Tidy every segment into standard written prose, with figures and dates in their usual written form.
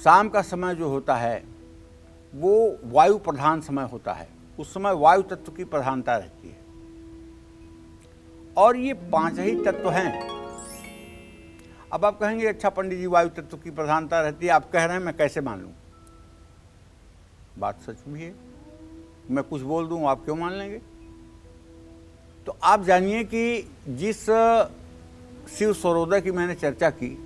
शाम का समय जो होता है वो वायु प्रधान समय होता है। उस समय वायु तत्व की प्रधानता रहती है और ये 5 ही तत्व हैं। अब आप कहेंगे अच्छा पंडित जी वायु तत्व की प्रधानता रहती है, आप कह रहे हैं, मैं कैसे मान लूं? बात सच भी है। मैं कुछ बोल दूं आप क्यों मान लेंगे? तो आप जानिए कि जिस शिव स्वरोदय की मैंने चर्चा की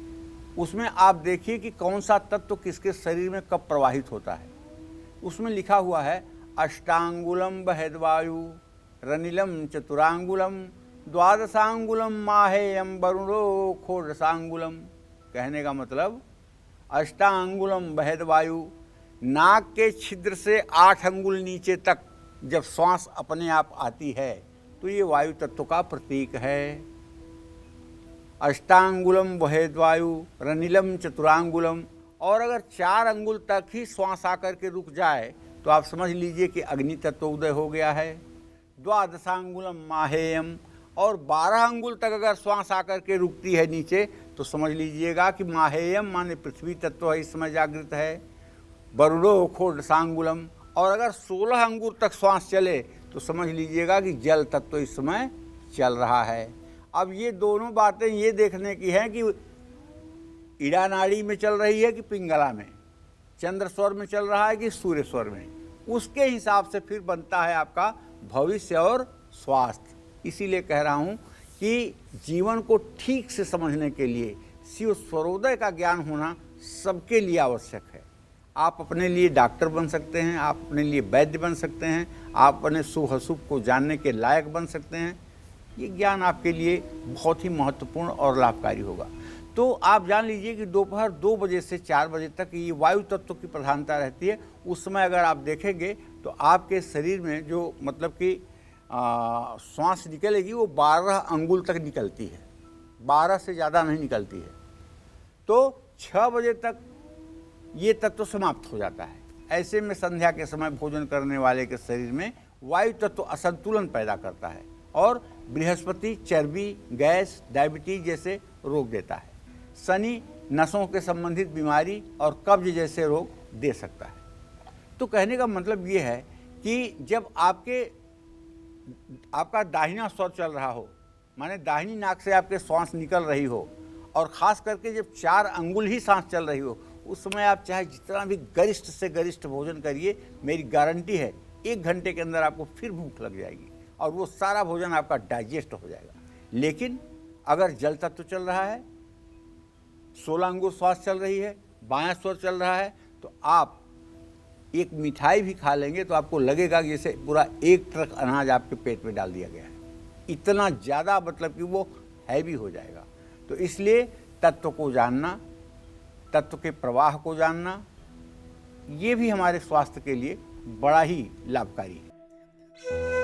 उसमें आप देखिए कि कौन सा तत्व किसके शरीर में कब प्रवाहित होता है। उसमें लिखा हुआ है अष्टांगुलम बहेद्वायु रनिलम चतुरांगुलम द्वादशांगुलम माहेयम वरुणो खोडशांगुलम। कहने का मतलब अष्टांगुलम बहेद्वायु, नाक के छिद्र से 8 अंगुल नीचे तक जब श्वास अपने आप आती है तो ये वायु तत्व का प्रतीक है। अष्टांगुलम बहेद्वायु रनिलम चतुरांगुलम। और अगर 4 अंगुल तक ही श्वास आकर के रुक जाए तो आप समझ लीजिए कि अग्नि तत्व उदय हो गया है। द्वादशांगुलम माहेयम। और 12 अंगुल तक अगर श्वास आकर के रुकती है नीचे तो समझ लीजिएगा कि माहेयम माने पृथ्वी तत्व इस समय जागृत है। वरुणो खोडशांगुलम। और अगर 16 अंगुल तक श्वास चले तो समझ लीजिएगा कि जल तत्व इस समय चल रहा है। अब ये दोनों बातें ये देखने की हैं कि ईड़ा नाड़ी में चल रही है कि पिंगला में, चंद्र स्वर में चल रहा है कि सूर्य स्वर में। उसके हिसाब से फिर बनता है आपका भविष्य और स्वास्थ्य। इसीलिए कह रहा हूँ कि जीवन को ठीक से समझने के लिए शिव स्वरोदय का ज्ञान होना सबके लिए आवश्यक है। आप अपने लिए डॉक्टर बन सकते हैं, आप अपने लिए वैद्य बन सकते हैं, आप अपने शुभ अशुभ को जानने के लायक बन सकते हैं। ये ज्ञान आपके लिए बहुत ही महत्वपूर्ण और लाभकारी होगा। तो आप जान लीजिए कि दोपहर 2 बजे से 4 बजे तक ये वायु तत्व की प्रधानता रहती है। उस समय अगर आप देखेंगे तो आपके शरीर में जो मतलब कि श्वास निकलेगी वो 12 अंगुल तक निकलती है, 12 से ज़्यादा नहीं निकलती है। तो 6 बजे तक ये तत्व समाप्त हो जाता है। ऐसे में संध्या के समय भोजन करने वाले के शरीर में वायु तत्व असंतुलन पैदा करता है और बृहस्पति चर्बी, गैस, डायबिटीज जैसे रोग देता है। शनि नसों के संबंधित बीमारी और कब्ज जैसे रोग दे सकता है। तो कहने का मतलब ये है कि जब आपका दाहिना स्वर चल रहा हो, माने दाहिनी नाक से आपके श्वास निकल रही हो, और ख़ास करके जब 4 अंगुल ही सांस चल रही हो, उस समय आप चाहे जितना भी गरिष्ठ से गरिष्ठ भोजन करिए, मेरी गारंटी है 1 घंटे के अंदर आपको फिर भूख लग जाएगी और वो सारा भोजन आपका डाइजेस्ट हो जाएगा। लेकिन अगर जल तत्व चल रहा है, 16 अंगुल श्वास चल रही है, बायां स्वर चल रहा है, तो आप एक मिठाई भी खा लेंगे तो आपको लगेगा कि जैसे पूरा 1 ट्रक अनाज आपके पेट में डाल दिया गया है। इतना ज़्यादा मतलब कि वो हैवी हो जाएगा। तो इसलिए तत्व को जानना, तत्व के प्रवाह को जानना, ये भी हमारे स्वास्थ्य के लिए बड़ा ही लाभकारी है।